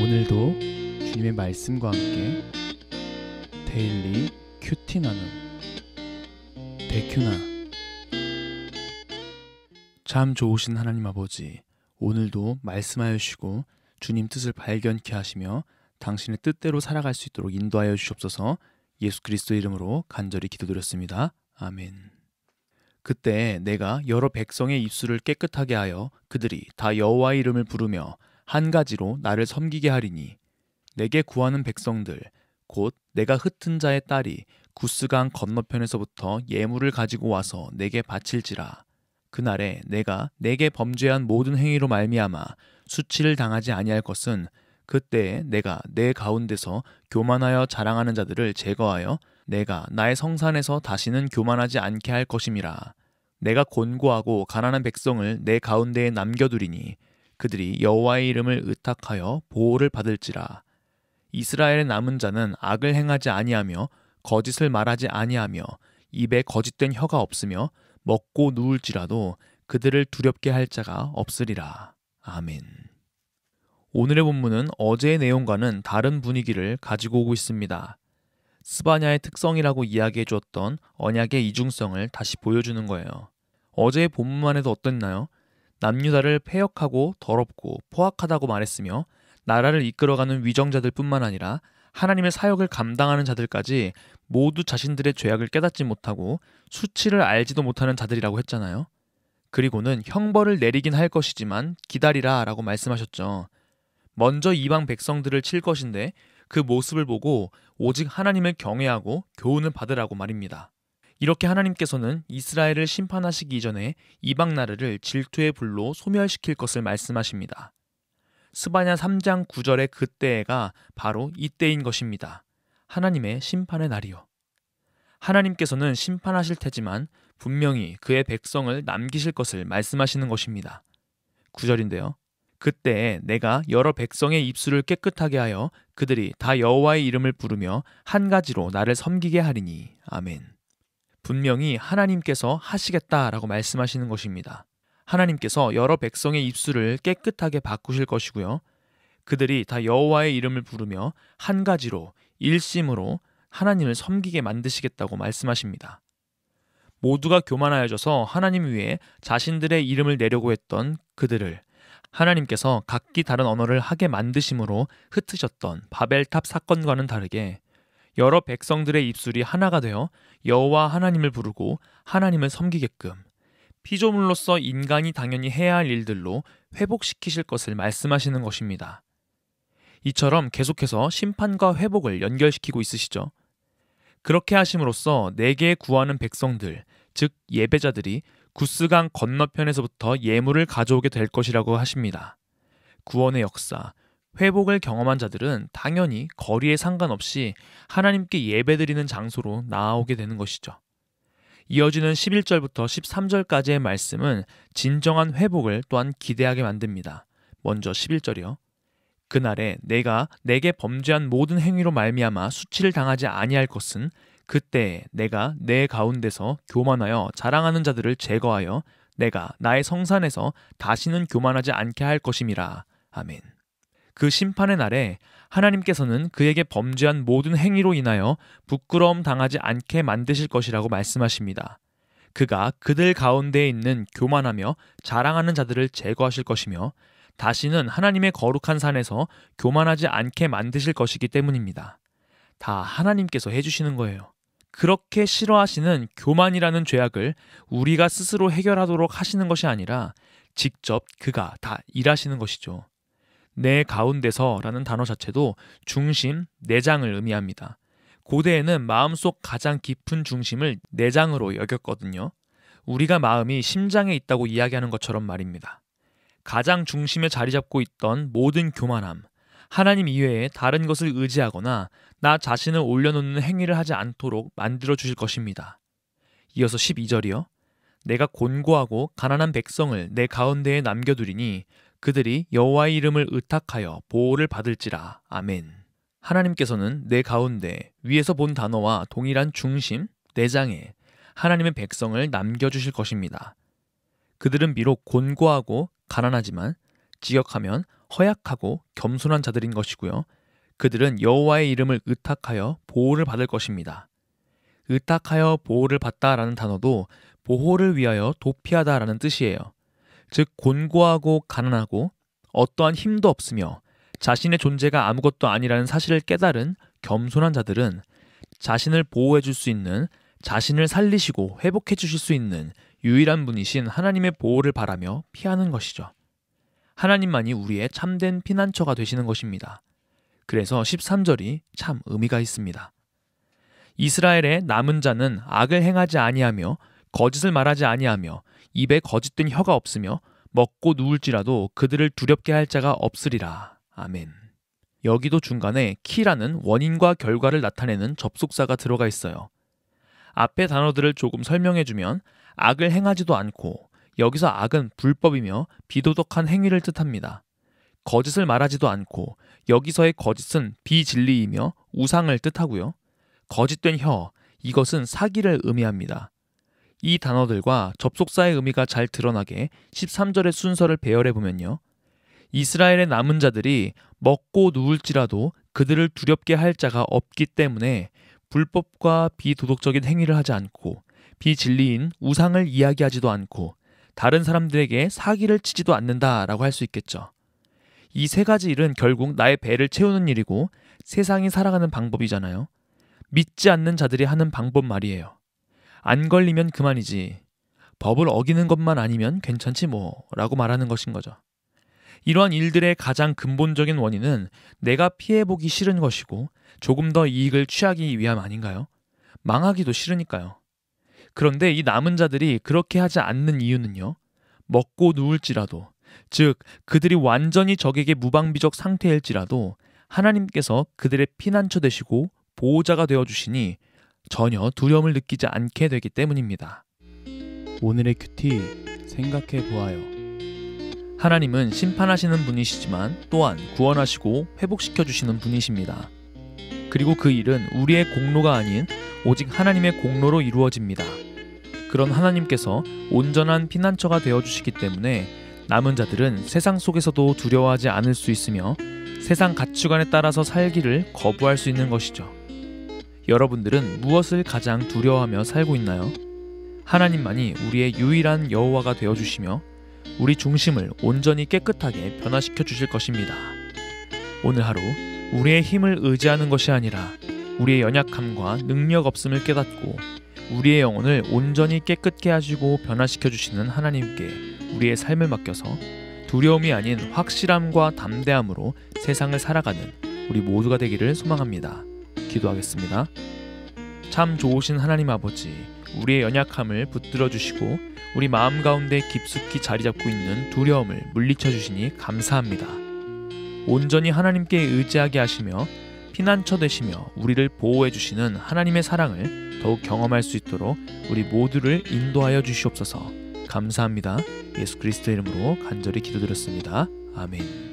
오늘도 주님의 말씀과 함께 데일리 큐티 나눔 데큐나. 참 좋으신 하나님 아버지, 오늘도 말씀하여 주시고 주님 뜻을 발견케 하시며 당신의 뜻대로 살아갈 수 있도록 인도하여 주시옵소서. 예수 그리스도 이름으로 간절히 기도드렸습니다. 아멘. 그때 내가 여러 백성의 입술을 깨끗하게 하여 그들이 다 여호와의 이름을 부르며 한 가지로 나를 섬기게 하리니, 내게 구하는 백성들 곧 내가 흩은 자의 딸이 구스강 건너편에서부터 예물을 가지고 와서 내게 바칠지라. 그날에 내가 내게 범죄한 모든 행위로 말미암아 수치를 당하지 아니할 것은, 그때에 내가 내 가운데서 교만하여 자랑하는 자들을 제거하여 내가 나의 성산에서 다시는 교만하지 않게 할 것임이라. 내가 곤고하고 가난한 백성을 내 가운데에 남겨두리니 그들이 여호와의 이름을 의탁하여 보호를 받을지라. 이스라엘의 남은 자는 악을 행하지 아니하며 거짓을 말하지 아니하며 입에 거짓된 혀가 없으며 먹고 누울지라도 그들을 두렵게 할 자가 없으리라. 아멘. 오늘의 본문은 어제의 내용과는 다른 분위기를 가지고 오고 있습니다. 스바냐의 특성이라고 이야기해 주었던 언약의 이중성을 다시 보여주는 거예요. 어제의 본문만 해도 어땠나요? 남유다를 패역하고 더럽고 포악하다고 말했으며, 나라를 이끌어가는 위정자들 뿐만 아니라 하나님의 사역을 감당하는 자들까지 모두 자신들의 죄악을 깨닫지 못하고 수치를 알지도 못하는 자들이라고 했잖아요. 그리고는 형벌을 내리긴 할 것이지만 기다리라 라고 말씀하셨죠. 먼저 이방 백성들을 칠 것인데 그 모습을 보고 오직 하나님을 경외하고 교훈을 받으라고 말입니다. 이렇게 하나님께서는 이스라엘을 심판하시기 이전에 이방 나라를 질투의 불로 소멸시킬 것을 말씀하십니다. 스바냐 3장 9절의 그때가 바로 이때인 것입니다. 하나님의 심판의 날이요. 하나님께서는 심판하실 테지만 분명히 그의 백성을 남기실 것을 말씀하시는 것입니다. 9절인데요. 그때에 내가 여러 백성의 입술을 깨끗하게 하여 그들이 다 여호와의 이름을 부르며 한 가지로 나를 섬기게 하리니. 아멘. 분명히 하나님께서 하시겠다라고 말씀하시는 것입니다. 하나님께서 여러 백성의 입술을 깨끗하게 바꾸실 것이고요. 그들이 다 여호와의 이름을 부르며 한 가지로 일심으로 하나님을 섬기게 만드시겠다고 말씀하십니다. 모두가 교만하여져서 하나님 위에 자신들의 이름을 내려고 했던 그들을 하나님께서 각기 다른 언어를 하게 만드심으로 흩으셨던 바벨탑 사건과는 다르게 여러 백성들의 입술이 하나가 되어 여호와 하나님을 부르고 하나님을 섬기게끔 피조물로서 인간이 당연히 해야 할 일들로 회복시키실 것을 말씀하시는 것입니다. 이처럼 계속해서 심판과 회복을 연결시키고 있으시죠. 그렇게 하심으로써 내게 구하는 백성들, 즉 예배자들이 구스강 건너편에서부터 예물을 가져오게 될 것이라고 하십니다. 구원의 역사, 회복을 경험한 자들은 당연히 거리에 상관없이 하나님께 예배드리는 장소로 나아오게 되는 것이죠. 이어지는 11절부터 13절까지의 말씀은 진정한 회복을 또한 기대하게 만듭니다. 먼저 11절이요. 그날에 내가 내게 범죄한 모든 행위로 말미암아 수치를 당하지 아니할 것은, 그때에 내가 내 가운데서 교만하여 자랑하는 자들을 제거하여 내가 나의 성산에서 다시는 교만하지 않게 할 것임이라. 아멘. 그 심판의 날에 하나님께서는 그에게 범죄한 모든 행위로 인하여 부끄러움 당하지 않게 만드실 것이라고 말씀하십니다. 그가 그들 가운데에 있는 교만하며 자랑하는 자들을 제거하실 것이며 다시는 하나님의 거룩한 산에서 교만하지 않게 만드실 것이기 때문입니다. 다 하나님께서 해주시는 거예요. 그렇게 싫어하시는 교만이라는 죄악을 우리가 스스로 해결하도록 하시는 것이 아니라 직접 그가 다 일하시는 것이죠. 내 가운데서 라는 단어 자체도 중심, 내장을 의미합니다. 고대에는 마음속 가장 깊은 중심을 내장으로 여겼거든요. 우리가 마음이 심장에 있다고 이야기하는 것처럼 말입니다. 가장 중심에 자리 잡고 있던 모든 교만함, 하나님 이외에 다른 것을 의지하거나 나 자신을 올려놓는 행위를 하지 않도록 만들어 주실 것입니다. 이어서 12절이요. 내가 곤고하고 가난한 백성을 내 가운데에 남겨두리니 그들이 여호와의 이름을 의탁하여 보호를 받을지라. 아멘. 하나님께서는 내 가운데 위에서 본 단어와 동일한 중심, 내장에 하나님의 백성을 남겨주실 것입니다. 그들은 비록 곤고하고 가난하지만 직역하면 허약하고 겸손한 자들인 것이고요. 그들은 여호와의 이름을 의탁하여 보호를 받을 것입니다. 의탁하여 보호를 받다라는 단어도 보호를 위하여 도피하다라는 뜻이에요. 즉 곤고하고 가난하고 어떠한 힘도 없으며 자신의 존재가 아무것도 아니라는 사실을 깨달은 겸손한 자들은 자신을 보호해 줄 수 있는, 자신을 살리시고 회복해 주실 수 있는 유일한 분이신 하나님의 보호를 바라며 피하는 것이죠. 하나님만이 우리의 참된 피난처가 되시는 것입니다. 그래서 13절이 참 의미가 있습니다. 이스라엘의 남은 자는 악을 행하지 아니하며 거짓을 말하지 아니하며 입에 거짓된 혀가 없으며 먹고 누울지라도 그들을 두렵게 할 자가 없으리라. 아멘. 여기도 중간에 키라는 원인과 결과를 나타내는 접속사가 들어가 있어요. 앞의 단어들을 조금 설명해주면 악을 행하지도 않고, 여기서 악은 불법이며 비도덕한 행위를 뜻합니다. 거짓을 말하지도 않고, 여기서의 거짓은 비진리이며 우상을 뜻하고요. 거짓된 혀, 이것은 사기를 의미합니다. 이 단어들과 접속사의 의미가 잘 드러나게 13절의 순서를 배열해보면요. 이스라엘의 남은 자들이 먹고 누울지라도 그들을 두렵게 할 자가 없기 때문에 불법과 비도덕적인 행위를 하지 않고 비진리인 우상을 이야기하지도 않고 다른 사람들에게 사기를 치지도 않는다라고 할 수 있겠죠. 이 세 가지 일은 결국 나의 배를 채우는 일이고 세상이 살아가는 방법이잖아요. 믿지 않는 자들이 하는 방법 말이에요. 안 걸리면 그만이지. 법을 어기는 것만 아니면 괜찮지 뭐 라고 말하는 것인 거죠. 이러한 일들의 가장 근본적인 원인은 내가 피해보기 싫은 것이고 조금 더 이익을 취하기 위함 아닌가요? 망하기도 싫으니까요. 그런데 이 남은 자들이 그렇게 하지 않는 이유는요. 먹고 누울지라도, 즉 그들이 완전히 적에게 무방비적 상태일지라도 하나님께서 그들의 피난처 되시고 보호자가 되어주시니 전혀 두려움을 느끼지 않게 되기 때문입니다. 오늘의 큐티 생각해 보아요. 하나님은 심판하시는 분이시지만 또한 구원하시고 회복시켜주시는 분이십니다. 그리고 그 일은 우리의 공로가 아닌 오직 하나님의 공로로 이루어집니다. 그런 하나님께서 온전한 피난처가 되어주시기 때문에 남은 자들은 세상 속에서도 두려워하지 않을 수 있으며 세상 가치관에 따라서 살기를 거부할 수 있는 것이죠. 여러분들은 무엇을 가장 두려워하며 살고 있나요? 하나님만이 우리의 유일한 여호와가 되어주시며 우리 중심을 온전히 깨끗하게 변화시켜 주실 것입니다. 오늘 하루 우리의 힘을 의지하는 것이 아니라 우리의 연약함과 능력 없음을 깨닫고 우리의 영혼을 온전히 깨끗게 하시고 변화시켜 주시는 하나님께 우리의 삶을 맡겨서 두려움이 아닌 확실함과 담대함으로 세상을 살아가는 우리 모두가 되기를 소망합니다. 기도하겠습니다. 참 좋으신 하나님 아버지, 우리의 연약함을 붙들어 주시고 우리 마음 가운데 깊숙이 자리 잡고 있는 두려움을 물리쳐 주시니 감사합니다. 온전히 하나님께 의지하게 하시며 피난처 되시며 우리를 보호해 주시는 하나님의 사랑을 더욱 경험할 수 있도록 우리 모두를 인도하여 주시옵소서. 감사합니다. 예수 그리스도의 이름으로 간절히 기도드렸습니다. 아멘.